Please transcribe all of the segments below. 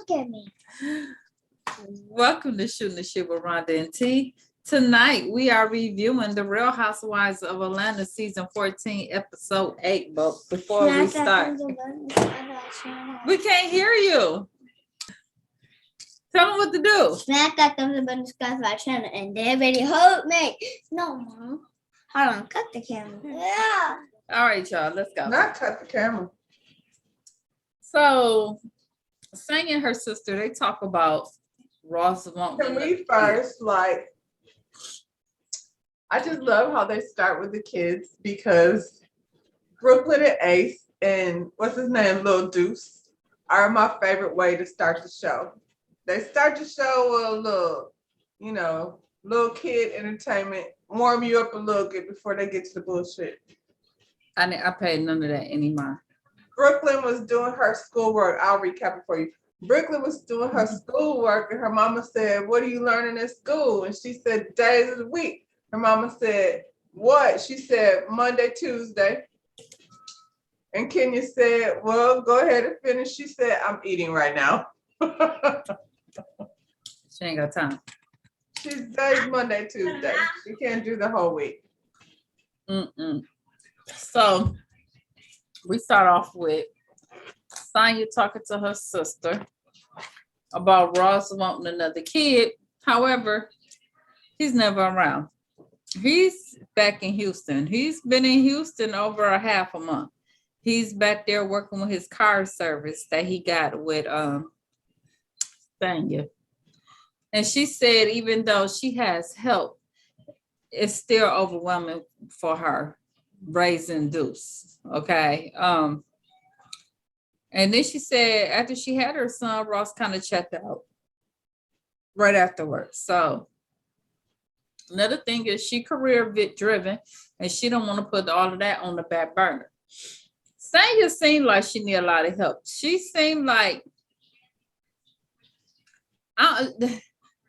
look at me. Welcome to Shooting the Shit with Rhonda and T. Tonight we are reviewing The Real Housewives of Atlanta season 14, episode 8. But before we start, we can't hear you. Tell them what to do. Smack that thumbs up on the Spotify channel and everybody hold me. No, Mom. Hold on, cut the camera. Yeah. All right, y'all, let's go. Not cut the camera. So, Sang and her sister, they talk about Ross wanting. Can we first, I just love how they start with the kids because Brooklyn and Ace and what's his name, Lil Deuce, are my favorite way to start the show. They start the show with a little, little kid entertainment, warm you up a little bit before they get to the bullshit. I paid none of that anymore. Brooklyn was doing her schoolwork. I'll recap it for you. Brooklyn was doing her schoolwork and her mama said, "What are you learning in school?" And she said, "Days of the week." Her mama said, "What?" She said, "Monday, Tuesday." And Kenya said, "Well, go ahead and finish." She said, "I'm eating right now." She ain't got time. She's days Monday, Tuesday. She can't do the whole week. So we start off with Sonya talking to her sister about Ross wanting another kid. However, he's never around. He's back in Houston. He's been in Houston over a half a month. He's back there working with his car service that he got with Sonya. And she said even though she has help, it's still overwhelming for her raising Deuce. Okay. And then she said after she had her son, Ross kind of checked out right afterwards. So another thing is she career driven and she don't want to put all of that on the back burner. Sonya seemed like she need a lot of help. She seemed like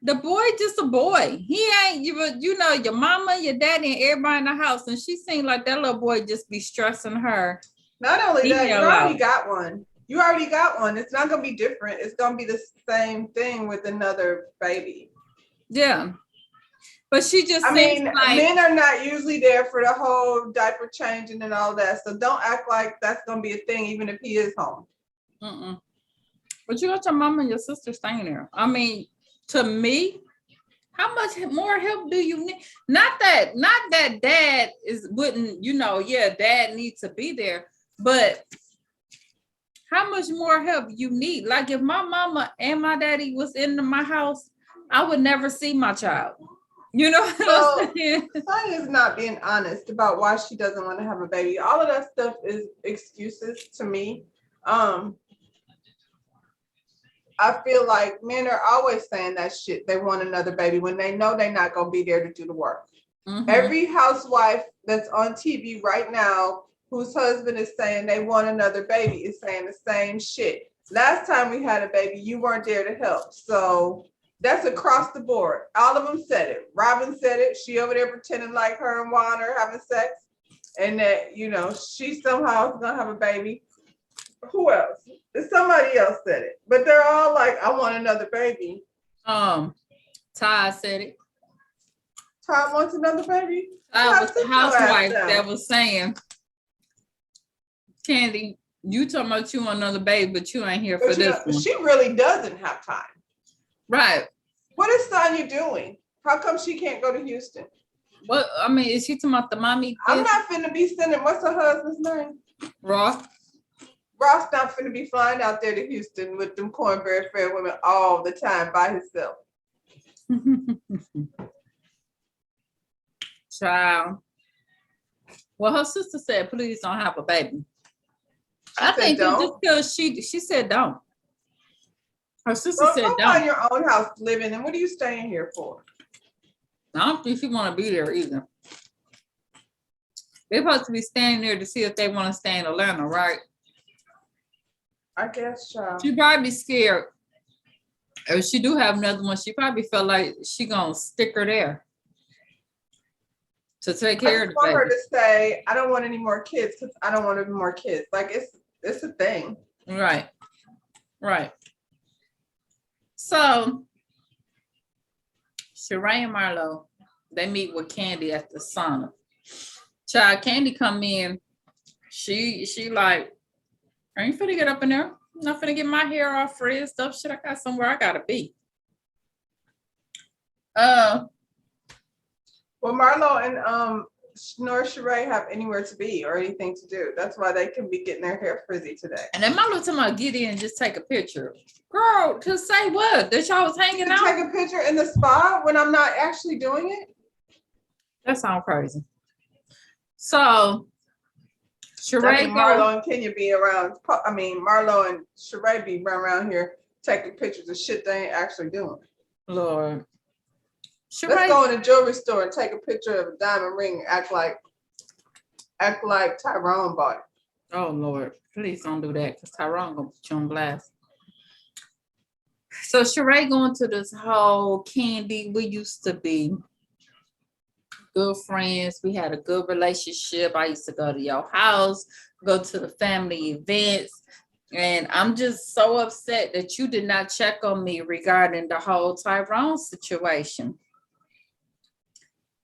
the boy just a boy. He ain't your mama, your daddy, and everybody in the house. And she seemed like that little boy just be stressing her. Not only that, you already got one. You already got one. It's not going to be different. It's going to be the same thing with another baby. Yeah. But she just men are not usually there for the whole diaper changing and all that. So don't act like that's going to be a thing, even if he is home. But you got your mom and your sister staying there. I mean, to me, how much more help do you need? Not that dad dad needs to be there, but how much more help you need? Like if my mama and my daddy was in my house, I would never see my child. You know what I'm saying? Sonya's not being honest about why she doesn't want to have a baby. All of that stuff is excuses to me. I feel like men are always saying that shit. They want another baby when they know they're not going to be there to do the work. Every housewife that's on TV right now whose husband is saying they want another baby is saying the same shit. Last time we had a baby, you weren't there to help. So that's across the board. All of them said it. Robin said it. She over there pretending like her and Juan are having sex and that, she somehow is going to have a baby. Who else? Somebody else said it, but they're all like, "I want another baby." Ty said it. Ty wants another baby. I was the housewife that was saying, "Candy, you talking about you want another baby, but you ain't here for this one." She really doesn't have time. Right. What is Sonya doing? How come she can't go to Houston? Well, I mean, is she talking about the mommy? I'm not finna be sending. What's her husband's name? Ross. Ross not finna be flying out there to Houston with them cornbread fed women all the time by himself. Child. Well, her sister said, "Please don't have a baby." I think it's just because she said don't. Her sister said don't. Go find your own house to live in, and what are you staying here for? I don't think she want to be there either. They're supposed to be staying there to see if they want to stay in Atlanta, right? I guess, child. She probably scared. If she do have another one, she probably felt like she gonna stick her there to take care of the baby. I want her to say, "I don't want any more kids because I don't want any more kids." Like it's a thing. Right. So Sheree and Marlo, they meet with Candy at the sauna. Child, Candy come in. She like, I ain't finna get up in there. I'm not finna get my hair all frizzed up. Shit, I got somewhere I gotta be. Well, Marlo and nor Sheree have anywhere to be or anything to do. That's why they can be getting their hair frizzy today. And then Marlo talking about get in and just take a picture. Girl, to say what? That y'all was hanging To out? take a picture in the spa when I'm not actually doing it? That sounds crazy. So Sheree Marlo and Kenya be around. I mean, Marlo and Sheree be around here taking pictures of shit they ain't actually doing. Lord. Sheree, let's go in a jewelry store and take a picture of a diamond ring and act like Tyrone bought it. Oh Lord, please don't do that because Tyrone gonna put you on blast. So Sheree going to this whole Candy. We used to be good friends. We had a good relationship. I used to go to your house, go to the family events. And I'm just so upset that you did not check on me regarding the whole Tyrone situation.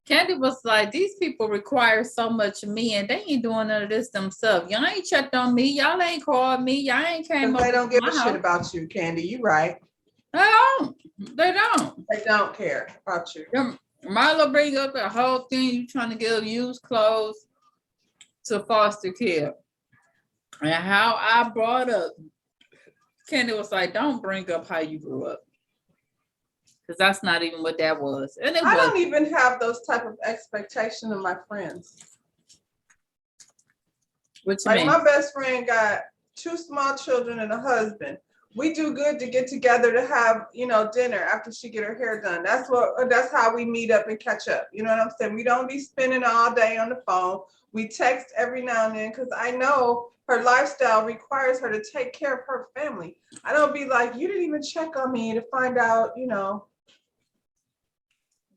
Candy was like, these people require so much of me and they ain't doing none of this themselves. Y'all ain't checked on me. Y'all ain't called me. Y'all ain't came up. They don't give a shit about you, Candy. You right. They don't. They don't. They don't care about you. Marlo bring up the whole thing. You trying to give used clothes to foster care. And how I brought up, Candy was like, don't bring up how you grew up. Because that's not even what that was. And I don't even have those type of expectations of my friends. What you mean? My best friend got 2 small children and a husband. We do good to get together to have, dinner after she get her hair done. That's how we meet up and catch up. You know what I'm saying? We don't be spending all day on the phone. We text every now and then because I know her lifestyle requires her to take care of her family. I don't be like, you didn't even check on me to find out,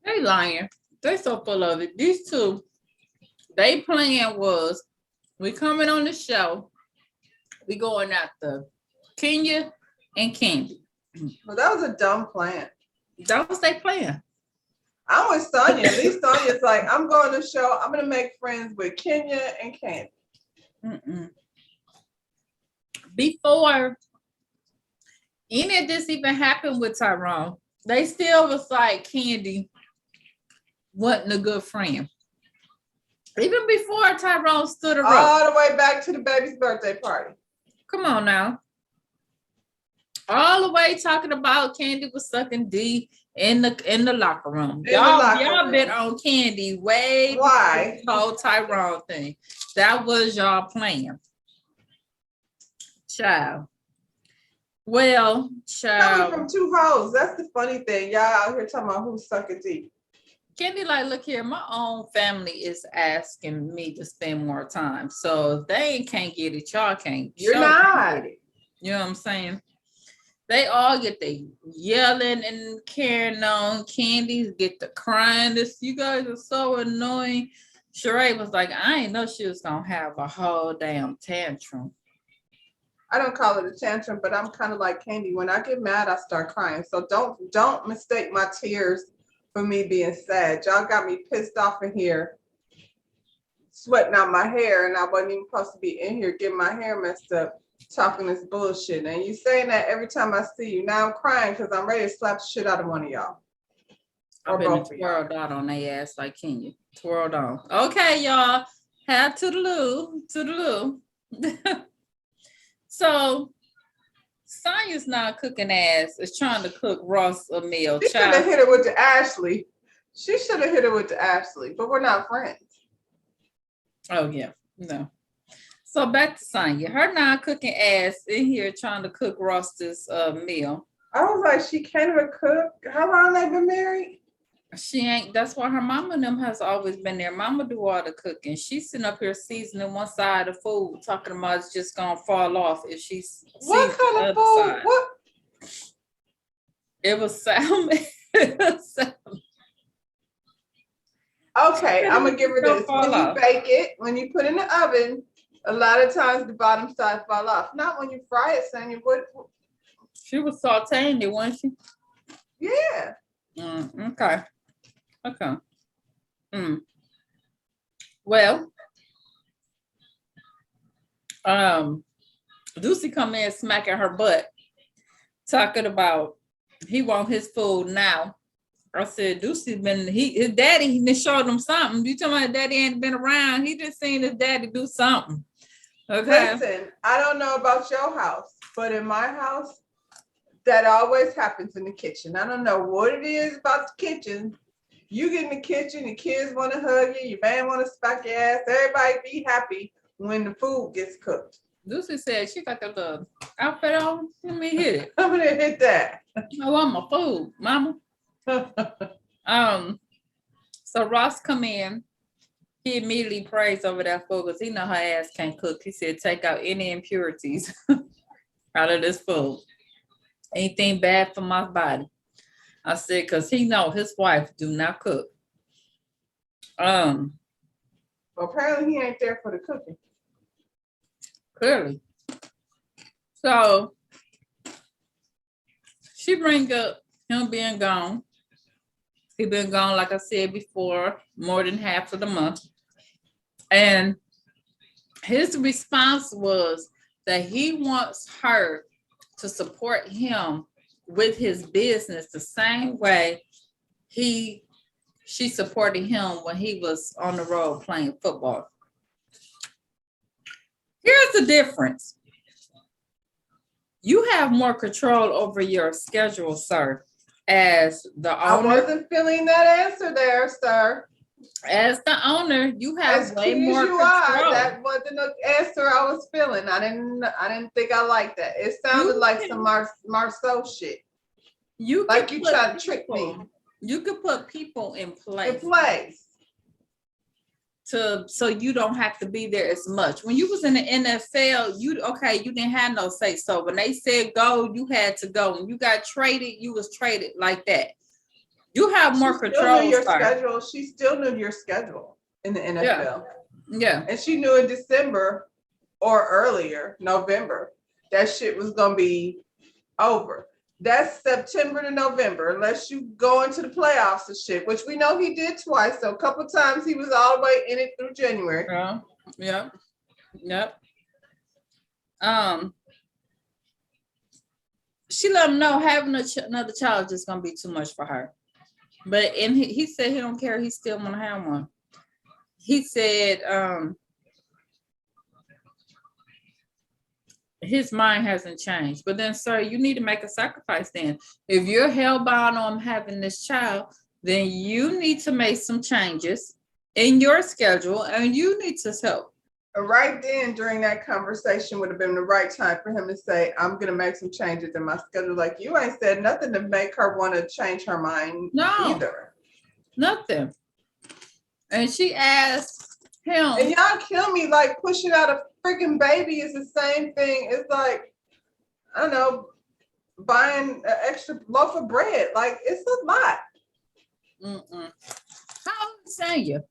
They lying. They so full of it. These two, they plan was, we coming on the show, we going after Kenya and Candy. Well, that was a dumb plan. That was their plan. I'm with Sonia. At least Sonia's like, I'm going to the show. I'm going to make friends with Kenya and Candy. Before any of this even happened with Tyrone, they still was like Candy wasn't a good friend. Even before Tyrone stood her up. All the way back to the baby's birthday party. Come on now. All the way talking about Candy was sucking D in the locker room. Y'all been on Candy way before the whole Tyrone thing. That was y'all plan. Child. Well, child. Coming from 2 hoes. That's the funny thing. Y'all out here talking about who's sucking D. Candy like, look here, my own family is asking me to spend more time. So if they can't get it, y'all can't. You're not. You know what I'm saying? They all get the yelling and carrying on. Candy get the crying. You guys are so annoying. Sheree was like, I ain't know she was going to have a whole damn tantrum. I don't call it a tantrum, but I'm kind of like Candy. When I get mad, I start crying. So don't mistake my tears for me being sad. Y'all got me pissed off in here, sweating out my hair, and I wasn't even supposed to be in here getting my hair messed up, talking this bullshit. And you saying that every time I see you. Now I'm crying because I'm ready to slap the shit out of one of y'all. I've been twirled out on their ass like Kenya. Twirled on. Okay, y'all. Have toodaloo. So Sonia's not cooking ass is trying to cook Ross a meal. She should have hit her with the Ashley. But we're not friends. Oh yeah, no. So back to Sonia. Her not cooking ass in here trying to cook Ross this meal. I was like, she can't even cook. How long they been married? She ain't. That's why her mama and them has always been there. Mama do all the cooking. She's sitting up here seasoning one side of food, talking about it's just gonna fall off if she's what kind of food? Side. What? It was salmon. Okay, I'm gonna give her this. When you bake it, when you put it in the oven, a lot of times the bottom side fall off. Not when you fry it, Sonia. What? She was sauteing it, wasn't she? Yeah. Okay. Okay. Well, Lucy come in smacking her butt, talking about he want his food now. I said, Lucy his daddy he just showed him something. You talking about daddy ain't been around? He just seen his daddy do something. Okay. Listen, I don't know about your house, but in my house, that always happens in the kitchen. I don't know what it is about the kitchen. You get in the kitchen, the kids want to hug you, your man want to smack your ass. Everybody be happy when the food gets cooked. Lucy said she got that little outfit on. Let me hit it. I'm gonna hit that. I want my food, mama. So Ross come in. He immediately prays over that food because he know her ass can't cook. He said, take out any impurities out of this food. Anything bad for my body. I said, because he know his wife do not cook. Well, apparently he ain't there for the cooking. Clearly. So she bring up him being gone. He been gone, like I said before, more than half of the month. And his response was that he wants her to support him with his business the same way she supported him when he was on the road playing football. Here's the difference. You have more control over your schedule, sir, as the owner. I wasn't feeling that answer there, sir. As the owner, you have As way cute more as you control. are, that wasn't the answer I was feeling. I didn't think I liked that. It sounded like some Marceau shit. You like you trying to trick me. You could put people in place. So you don't have to be there as much. When you was in the NFL, you didn't have no say so. When they said go, you had to go. When you got traded, you was traded like that. You have more control. Your schedule. She still knew your schedule in the NFL. Yeah. And she knew in December or earlier, November, that shit was gonna be over. That's September to November, unless you go into the playoffs and shit, which we know he did twice. So a couple times he was all the way in it through January. Yep. She let him know having another child is gonna be too much for her. But he said he don't care. He still want to have one. He said his mind hasn't changed. But then, sir, you need to make a sacrifice then. If you're hellbound on having this child, then you need to make some changes in your schedule and you need to help. Right then, during that conversation would have been the right time for him to say, I'm going to make some changes in my schedule. Like, you ain't said nothing to make her want to change her mind either. Nothing. And she asked him. And y'all kill me, like pushing out a freaking baby is the same thing. It's like, I don't know, buying an extra loaf of bread. Like, it's a lot. How old is Sanya?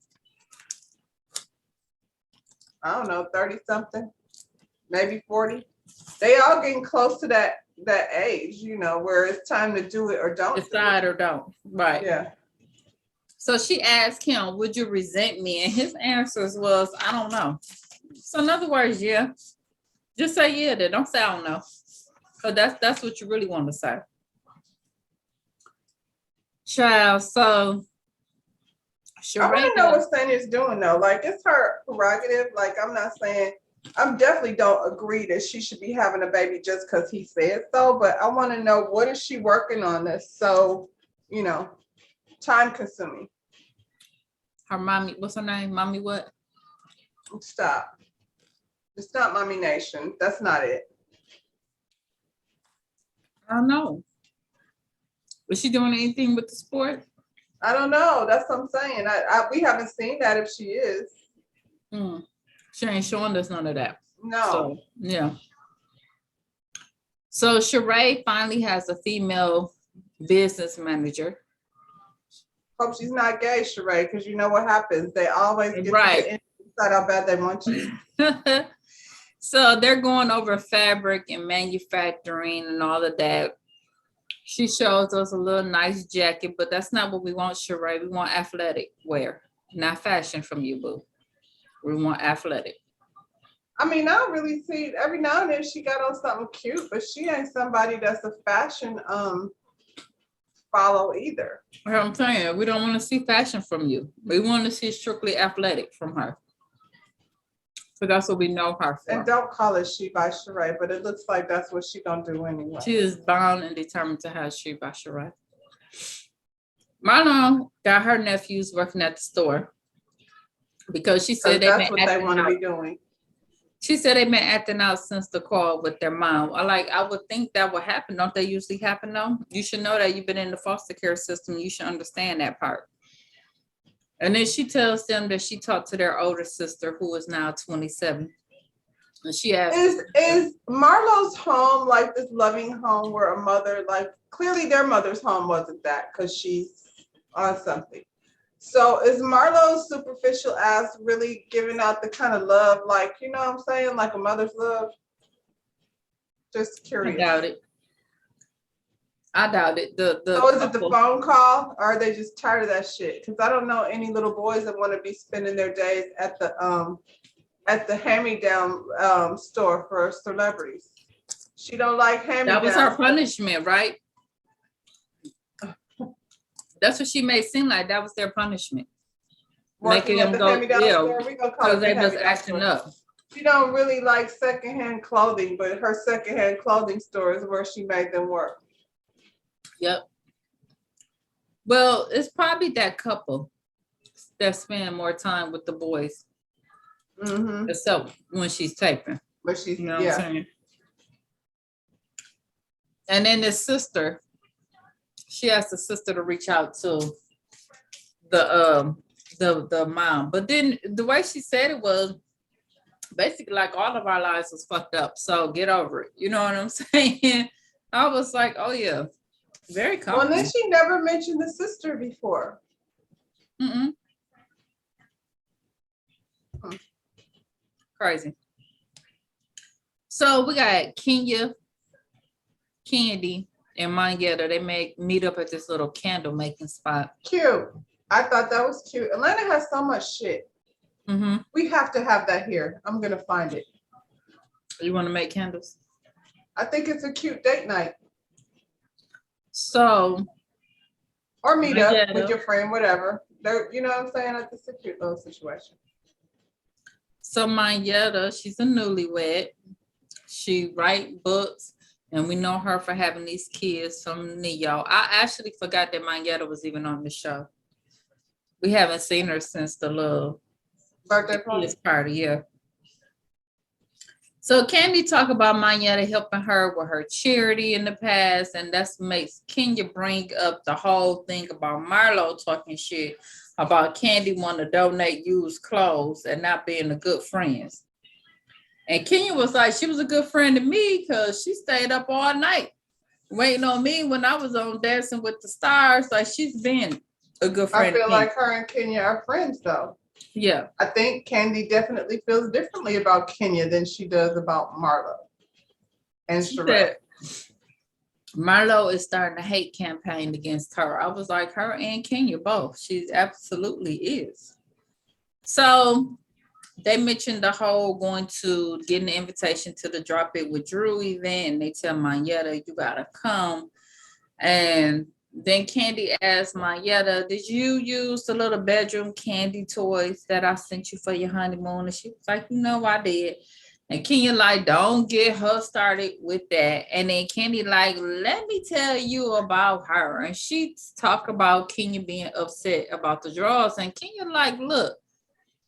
I don't know, 30 something, maybe 40. They all getting close to that age, where it's time to do it or don't. Decide or don't. Right. Yeah. So she asked him, would you resent me? And his answers was, I don't know. So in other words, yeah. Just say yeah then. Don't say I don't know. So that's what you really want to say. Child, so I want to know what Sanya's doing though. Like, it's her prerogative. Like, I'm not saying, I definitely don't agree that she should be having a baby just because he said so, but I want to know, what is she working on that's so, time consuming? Her mommy, what's her name? Mommy what? Stop. It's not Mommy Nation. That's not it. I don't know. Was she doing anything with the sport? I don't know. That's what I'm saying. We haven't seen that if she is. She ain't showing us none of that. No. So, yeah. So Sheree finally has a female business manager. Hope she's not gay, Sheree, because you know what happens. They always get right. Inside how bad they want you. So they're going over fabric and manufacturing and all of that. She shows us a little nice jacket, but that's not what we want, Sheree. We want athletic wear, not fashion from you, boo. We want athletic. I mean, I don't really see every now and then she got on something cute, but she ain't somebody that's a fashion follow either. You know what I'm saying? We don't want to see fashion from you. We want to see strictly athletic from her. So that's what we know her for. And don't call it She by Sheree, but it looks like that's what she gonna do anyway. She is bound and determined to have She by Sheree. Marlon got her nephews working at the store because she said that's what they want to be doing. She said they've been acting out since the call with their mom. I would think that would happen. Don't they usually happen though? You should know that you've been in the foster care system. You should understand that part. And then she tells them that she talked to their older sister, who is now 27. And she asked, is Marlo's home like this loving home where a mother, like clearly their mother's home wasn't that because she's on something. So is Marlo's superficial ass really giving out the kind of love, like, you know what I'm saying? Like a mother's love? Just curious. I doubt it. So is it the phone call or are they just tired of that shit? Because I don't know any little boys that want to be spending their days at the hand-me-down store for celebrities. She don't like hand-me-downs. That was her punishment, right? That's what she made seem like. That was their punishment. Making them go because they was acting up. She don't really like secondhand clothing, but her secondhand clothing store is where she made them work. Yep. Well, it's probably that couple that spend more time with the boys. Mm-hmm. Except when she's taping. But she's, you know what I'm saying? And then the sister, she asked the sister to reach out to the mom. But then the way she said it was basically like all of our lives was fucked up. So get over it. You know what I'm saying? I was like, oh yeah. Very common. Well, then she never mentioned the sister before. Mm-mm. Crazy. So we got Kenya, Candy, and Mangetta. They meet up at this little candle making spot. Cute. I thought that was cute. Atlanta has so much shit. Mm-hmm. We have to have that here. I'm gonna find it. You want to make candles? I think it's a cute date night. So, or meet up with your friend, whatever. They're, you know what I'm saying? It's a cute little situation. So Mangetta, she's a newlywed. She write books, and we know her for having these kids from Neo. I actually forgot that Mangetta was even on the show. We haven't seen her since the little birthday party, yeah. So Candy talk about Mangetta helping her with her charity in the past, and that's makes Kenya bring up the whole thing about Marlo talking shit about Candy wanting to donate used clothes and not being a good friend. And Kenya was like, she was a good friend to me because she stayed up all night waiting on me when I was on Dancing with the Stars. Like she's been a good friend. I feel like her and Kenya are friends though. Yeah. I think Candy definitely feels differently about Kenya than she does about Marlo and Sheree. Marlo is starting a hate campaign against her. I was like, her and Kenya both. She absolutely is. So they mentioned the whole going to getting an invitation to the Drop It with Drew event. And they tell Mangetta, you gotta come. And then Candy asked Mangetta, did you use the little bedroom candy toys that I sent you for your honeymoon? And she was like, you know, I did. And Kenya like, don't get her started with that. And then Candy like, let me tell you about her. And she talked about Kenya being upset about the drawers. And Kenya like, look,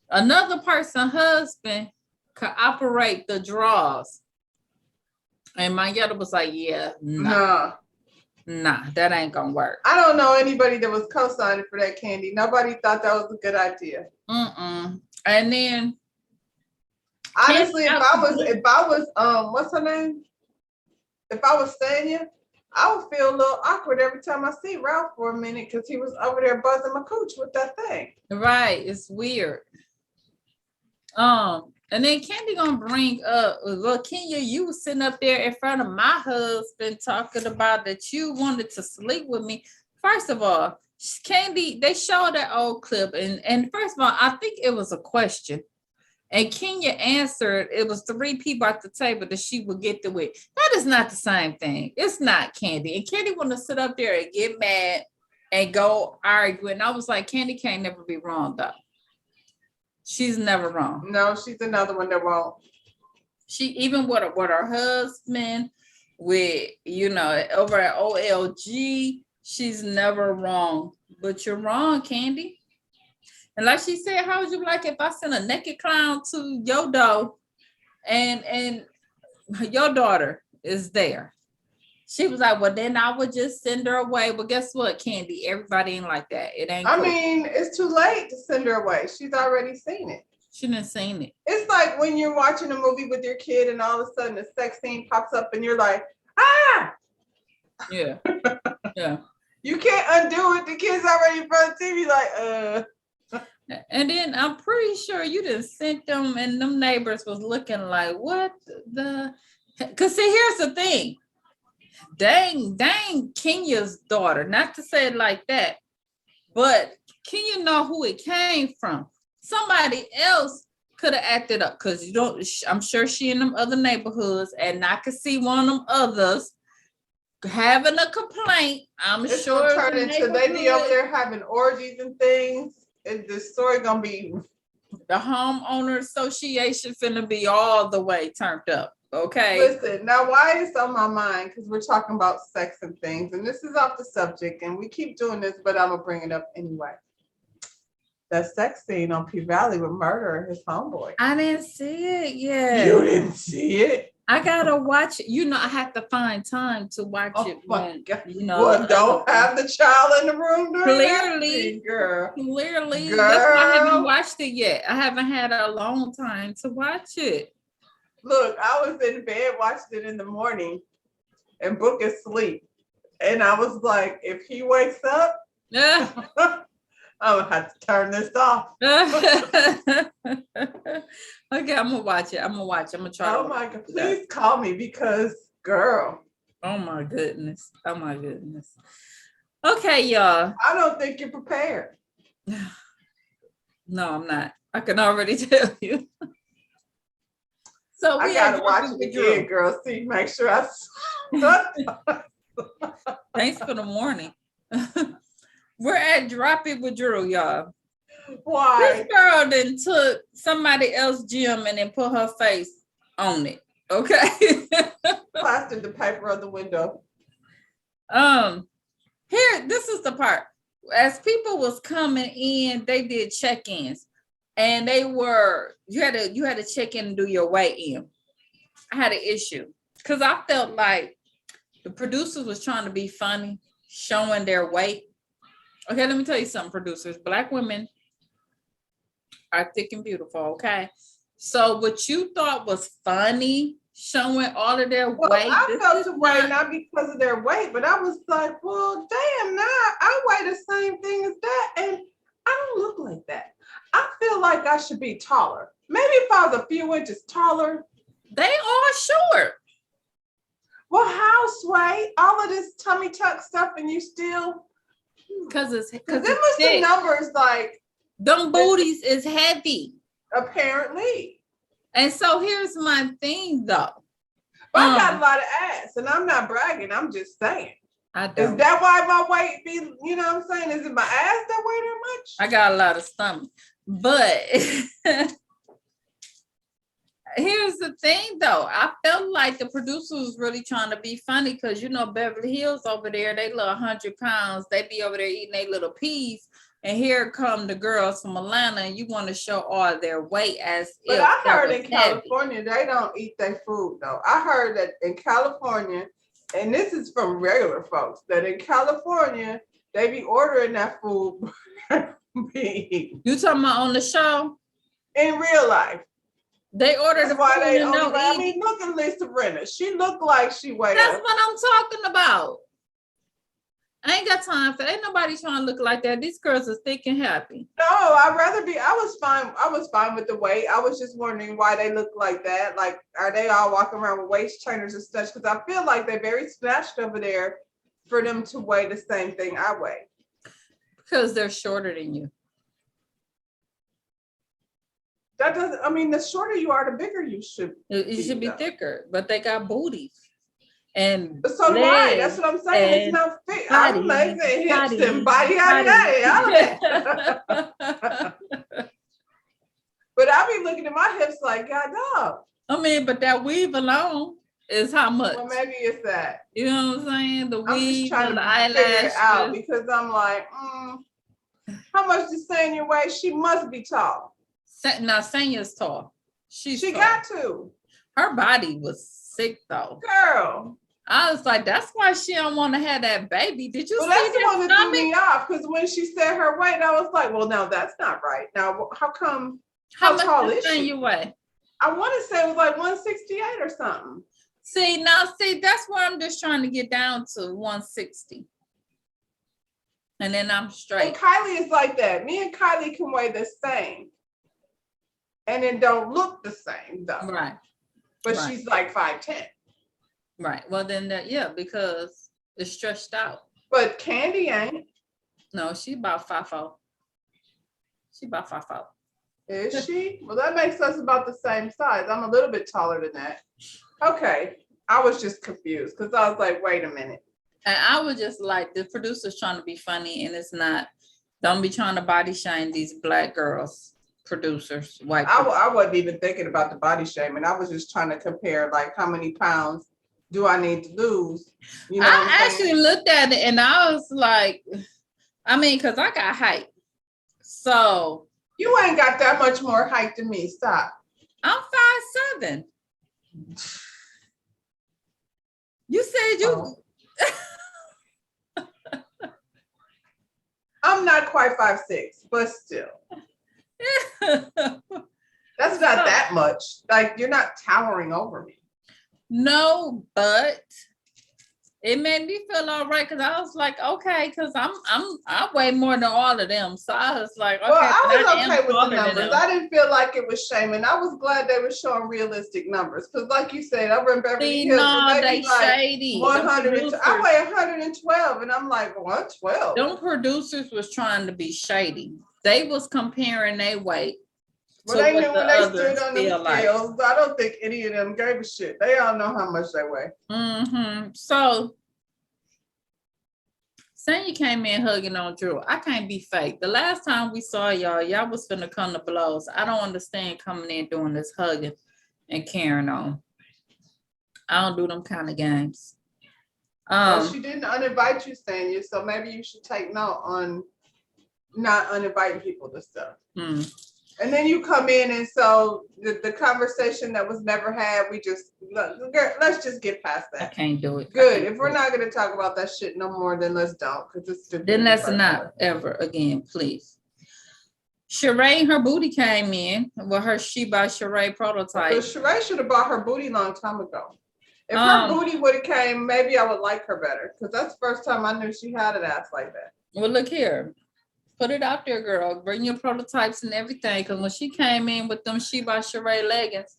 another person's husband could operate the drawers. And Mangetta was like, yeah, nah, that ain't gonna work. I don't know anybody that was co-signing for that, Candy. Nobody thought that was a good idea. And then honestly, if I was what's her name? If I was Sanya, I would feel a little awkward every time I see Ralph for a minute because he was over there buzzing my cooch with that thing. Right, it's weird. And then Candy gonna bring up, well, Kenya, you was sitting up there in front of my husband talking about that you wanted to sleep with me. First of all, Candy, they showed that old clip, and first of all, I think it was a question. And Kenya answered, it was 3 people at the table that she would get to with. That is not the same thing. It's not, Candy. And Candy want to sit up there and get mad and go argue. And I was like, Candy can't never be wrong, though. She's never wrong. No, she's another one that won't. She, even with her husband, with, over at OLG, she's never wrong. But you're wrong, Candy. And like she said, how would you like if I sent a naked clown to your door and your daughter is there? She was like, well, then I would just send her away. But guess what, Candy? Everybody ain't like that. It ain't. I cool. mean, it's too late to send her away. She's already seen it. She didn't seen it. It's like when you're watching a movie with your kid and all of a sudden a sex scene pops up and you're like, ah! Yeah. Yeah. You can't undo it. The kid's already in front of the TV like, And then I'm pretty sure you done sent them and them neighbors was looking like, what the? Because see, here's the thing. Dang Kenya's daughter, not to say it like that, but Kenya know who it came from. Somebody else could have acted up because I'm sure she in them other neighborhoods, and I could see one of them others having a complaint. I'm it's sure gonna turn into they be over there having orgies and things. And the story gonna be the homeowner association finna be all the way turned up. Okay. Listen, now why it's on my mind, because we're talking about sex and things, and this is off the subject, and we keep doing this, but I'm gonna bring it up anyway. That sex scene on P Valley with Murder and his homeboy. I didn't see it yet. You didn't see it? I gotta watch it. I have to find time to watch it. My God. Well, don't have the child in the room during clearly, that, girl. Clearly, girl. That's why I haven't watched it yet. I haven't had a long time to watch it. Look, I was in bed watching it in the morning, and Book is asleep, and I was like, if he wakes up, I'm gonna have to turn this off. Okay, I'm gonna watch it. I'm gonna try. Oh my God, please call me because, girl. Oh my goodness. Okay, y'all. I don't think you're prepared. No, I'm not. I can already tell you. So I gotta watch it again, girl. See, make sure I. Thanks for the warning. We're at Drop It with Drew, y'all. Why? This girl then took somebody else's gym and then put her face on it. Okay. Plastered the paper on the window. Here, this is the part. As people was coming in, they did check-ins, and you had to check in and do your weigh-in. I had an issue because I felt like the producers was trying to be funny, showing their weight. Okay, let me tell you something, producers. Black women are thick and beautiful, okay? So what you thought was funny, showing all of their weight. I felt the way not because of their weight, but I was like, well, damn, now I weigh the same thing as that, and I don't look like that. I feel like I should be taller. Maybe if I was a few inches taller. They are short. Well, how, Sway? All of this tummy tuck stuff, and you still... Because them was the numbers like... Them booties is heavy. Apparently. And so here's my thing, though. But I got a lot of ass, and I'm not bragging. I'm just saying. I don't. Is that why my weight be, you know what I'm saying? Is it my ass that weigh that much? I got a lot of stomach. But here's the thing, though. I felt like the producer was really trying to be funny because, Beverly Hills over there, they look 100 pounds. They be over there eating their little peas. And here come the girls from Atlanta, and you want to show all their weight as but I heard in California, they don't eat their food, though. I heard that in California, and this is from regular folks, that in California, they be ordering that food. You talking about on the show? In real life. They ordered the why food they and don't I eat. mean, look at Lisa Renner. She looked like she weighed That's what I'm talking about. I ain't got time for. Ain't nobody trying to look like that. These girls are thick and happy. No, I'd rather be. I was fine. I was fine with the weight. I was just wondering why they look like that. Like, are they all walking around with waist trainers and such? Because I feel like they're very snatched over there for them to weigh the same thing I weigh. Because they're shorter than you. That doesn't. I mean, the shorter you are, the bigger you should. You should be thicker, but they got booties. And so do I. That's what I'm saying. It's not fit. I'm legs and hips and body. But I be looking at my hips like, God, dog. I mean, but that weave alone is how much? Well, maybe it's that. You know what I'm saying? The I'm weave, just trying the to eyelash figure it out because I'm like, how much does Sanya weigh? She must be tall. Now Sanya's tall. She tall. Got to. Her body was sick though. Girl. I was like, that's why she don't want to have that baby. Did you see that's the that one that threw me off because when she said her weight, I was like, well, no, that's not right. Now, how come? How tall is she? You weigh? I want to say it was like 168 or something. See, that's where I'm just trying to get down to 160. And then I'm straight. Well, Kylie is like that. Me and Kylie can weigh the same. And it don't look the same though. Right. But she's like 5'10". Right. Well then because it's stretched out. But Candy ain't. No, she about 5'4". She about 5'4". Is she? Well, that makes us about the same size. I'm a little bit taller than that. Okay. I was just confused because I was like, wait a minute. And I was just like, the producer's trying to be funny and it's not. Don't be trying to body shame these Black girls, producers, white. I wasn't even thinking about the body shaming. I was just trying to compare like how many pounds do I need to lose? You know, I actually looked at it and I was like, I mean, because I got height. So you ain't got that much more height than me. Stop. I'm 5'7". You said you. Oh. I'm not quite 5'6", but still. That's not that much. Like, you're not towering over me. No, but it made me feel all right because I was like, okay, because I weigh more than all of them. So I was like, okay. Well, I was okay with the numbers. I didn't feel like it was shaming. I was glad they were showing realistic numbers. Because like you said, over in Beverly Hills, they like shady. 100. I weigh 112 and I'm like, 112. Them producers was trying to be shady. They was comparing their weight. Well, they knew when they stood on the scales. I don't think any of them gave a shit. They all know how much they weigh. So, Sanya came in hugging on Drew. I can't be fake. The last time we saw y'all was finna come to blows. I don't understand coming in doing this hugging and carrying on. I don't do them kind of games. Well, she didn't uninvite you, Sanya, so maybe you should take note on not uninviting people to stuff. And then you come in, and so the conversation that was never had, let's just get past that. I can't do it. Good. If we're not going to talk about that shit no more, then let's don't. Because it's stupid. Then let's not ever again, please. Sheree, her booty came in with her She by Sheree prototype. But Sheree should have bought her booty a long time ago. If her booty would have came, maybe I would like her better. Because that's the first time I knew she had an ass like that. Well, look here. Put it out there, girl. Bring your prototypes and everything. Because when she came in with them She by Sheree leggings,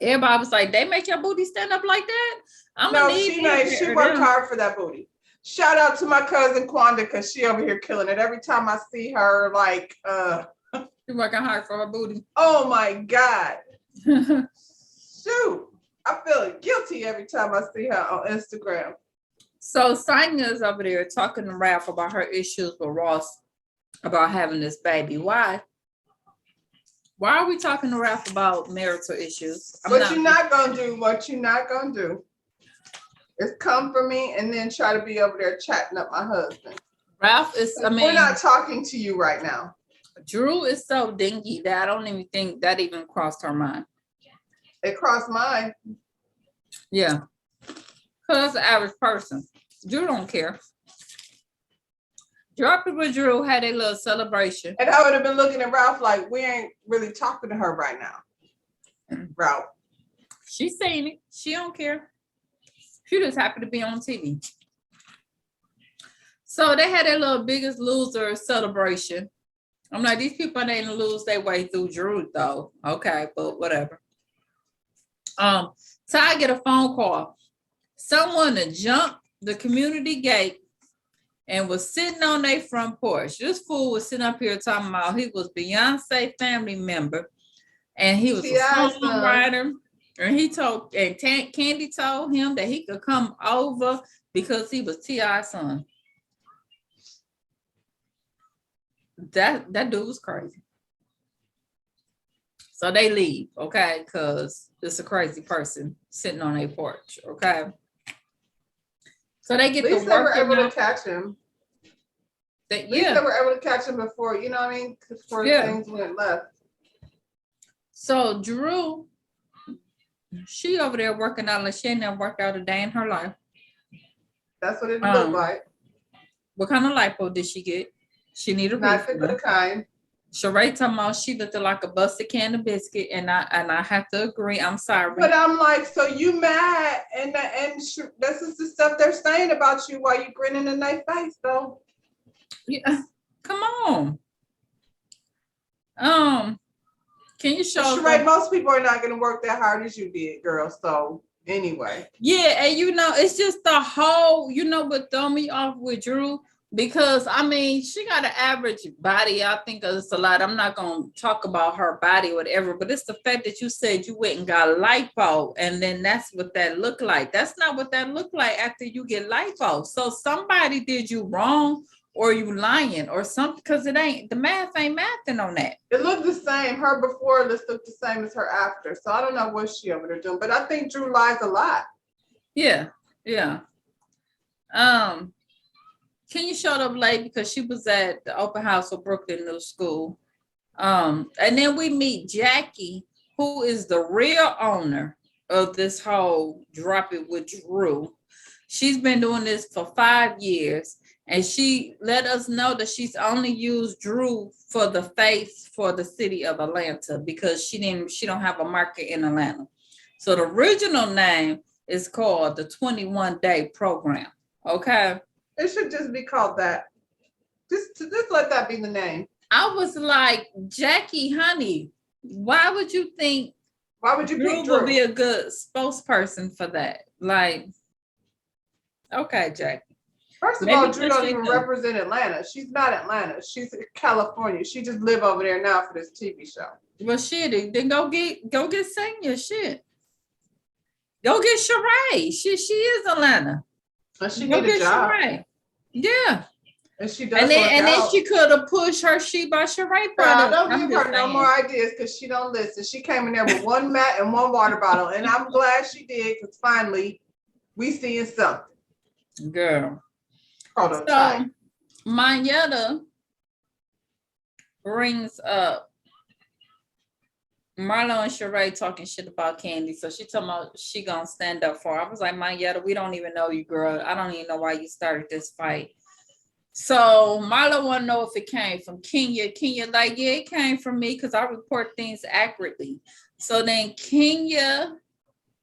everybody was like, they make your booty stand up like that? She worked hard for that booty. Shout out to my cousin Quanda because she over here killing it. Every time I see her, like, she's working hard for her booty. Oh my God. Shoot. I feel guilty every time I see her on Instagram. So Sanya's over there talking to Ralph about her issues with Ross about having this baby. Why? Why are we talking to Ralph about marital issues? What you're not gonna do is come for me and then try to be over there chatting up my husband. Ralph is, we're not talking to you right now. Drew is so dingy that I don't even think that even crossed her mind. It crossed mine. Yeah. Because the average person. Drew don't care. Drop it with Drew had a little celebration. And I would have been looking at Ralph like, we ain't really talking to her right now. Ralph. She's saying it. She don't care. She just happy to be on TV. So they had their little Biggest Loser celebration. I'm like, these people didn't lose their way through Drew though. Okay, but whatever. So I get a phone call. Someone had jumped the community gate and was sitting on their front porch. This fool was sitting up here talking about he was Beyonce family member and he was a songwriter. And he told, and Candy told him that he could come over because he was T.I.'s son. That dude was crazy. So they leave, okay, because it's a crazy person sitting on a porch, okay. So they get At least the they were work. able to catch him. At least they were able to catch him before, you know what I mean? Before things went left. So Drew, she over there working out like she ain't never worked out a day in her life. That's what it looked like. What kind of lipo did she get? She need a not fit for the kind. Sheree talking about she looked like a busted can of biscuit, and I have to agree. I'm sorry, but I'm like, so you mad, and this is the stuff they're saying about you while you grinning in their face, though. Yeah, come on. Can you show? Sheree, most people are not going to work that hard as you did, girl. So anyway, yeah, and it's just the whole, what threw me off with Drew. Because I mean, she got an average body. I think it's a lot. I'm not gonna talk about her body, whatever, but it's the fact that you said you went and got lipo, and then that's what that looked like. That's not what that looked like after you get lipo. So somebody did you wrong, or you lying, or something, because it ain't the math ain't mathing on that. It looked the same. Her before list looked the same as her after. So I don't know what she over there doing, but I think Drew lies a lot. Yeah. Can you show up late because she was at the open house of Brooklyn New School? And then we meet Jackie, who is the real owner of this whole Drop It with Drew. She's been doing this for 5 years, and she let us know that she's only used Drew for the face for the city of Atlanta because she don't have a market in Atlanta. So the original name is called the 21-Day Program. Okay. It should just be called that. Just let that be the name. I was like, Jackie, honey, why would you pick Drew would be a good spokesperson for that? Like, okay, Jackie. First of all, Drew don't even represent Atlanta. She's not Atlanta. She's in California. She just live over there now for this TV show. Well, shit, then go get Senior. Shit. Go get Sheree. She is Atlanta. And she need a job. Sheree. Yeah. And she does. And then she could have pushed her She by Sheree product. Don't give her no more ideas because she don't listen. She came in there with one mat and one water bottle. And I'm glad she did because finally we seeing something. Girl. Hold on. So Mayetta brings up Marlo and Sheree talking shit about Candy. So she talking about she gonna stand up for her. I was like, Mayetta, we don't even know you, girl. I don't even know why you started this fight. So Marlo want to know if it came from Kenya. Kenya like, yeah, it came from me because I report things accurately. So then Kenya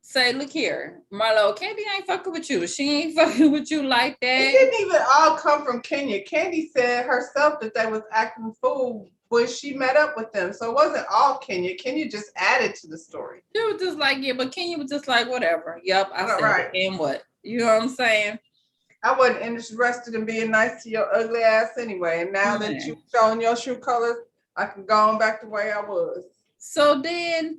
say, look here, Marlo, Candy ain't fucking with you. She ain't fucking with you like that. It didn't even all come from Kenya. Candy said herself that they was acting fool when she met up with them. So it wasn't all Kenya. Kenya just added to the story. She was just like, yeah, but Kenya was just like, whatever. Yep, I said right. It. And what? You know what I'm saying? I wasn't interested in being nice to your ugly ass anyway. And now that you've shown your true colors, I can go on back the way I was. So then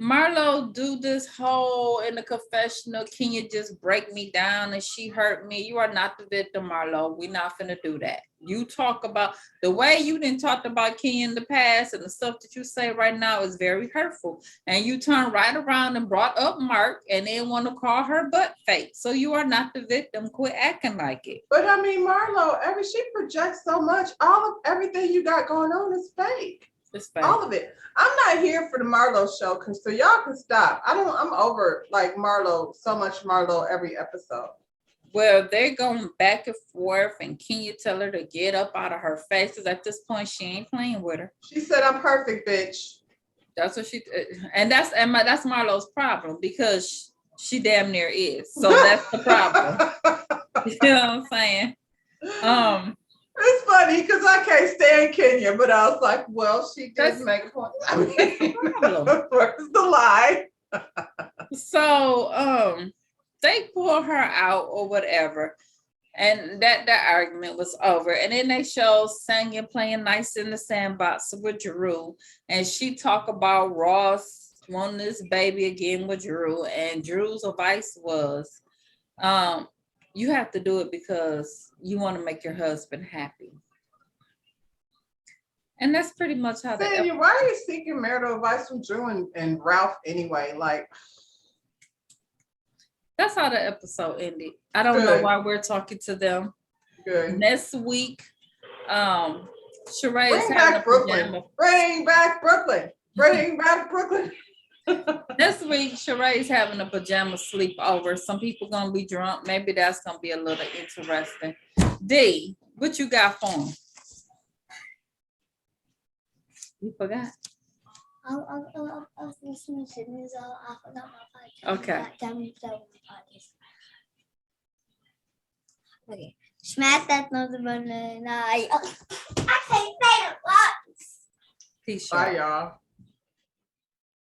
Marlo do this whole in the confessional, can you just break me down and she hurt me? You are not the victim, Marlo. We're not finna do that. You talk about the way you didn't talk about Kenya in the past and the stuff that you say right now is very hurtful. And you turn right around and brought up Mark and then want to call her butt fake. So you are not the victim. Quit acting like it. But I mean, Marlo, she projects so much. Everything you got going on is fake. All of it. I'm not here for the Marlo show so y'all can stop. I'm over like Marlo, so much Marlo every episode. Well, they're going back and forth, and can you tell her to get up out of her face? Because at this point, she ain't playing with her. She said, "I'm perfect, bitch." That's what that's Marlo's problem because she damn near is. So that's the problem. You know what I'm saying? It's funny because I can't stand Kenya, but I was like, well, she did That's- make a point. I that's the mean, problem. where's the lie? So they pull her out or whatever. And that argument was over. And then they show singing, playing nice in the sandbox with Drew. And she talk about Ross wanting this baby again with Drew. And Drew's advice was, you have to do it because you want to make your husband happy. And that's pretty much how that. Daniel, why are you seeking marital advice from Drew and Ralph anyway? Like, That's how the episode ended. I don't know why we're talking to them. Good. Next week, Sheree's Bring having back a Brooklyn. pajama. Bring back Brooklyn. Bring back Brooklyn. Next week, Sheree's having a pajama sleepover. Some people gonna be drunk. Maybe that's gonna be a little interesting. D, what you got for them? You forgot? I was listening to news. I forgot my podcast. Okay. Okay. Smash that notification. I can't say it once. Peace. Bye, y'all.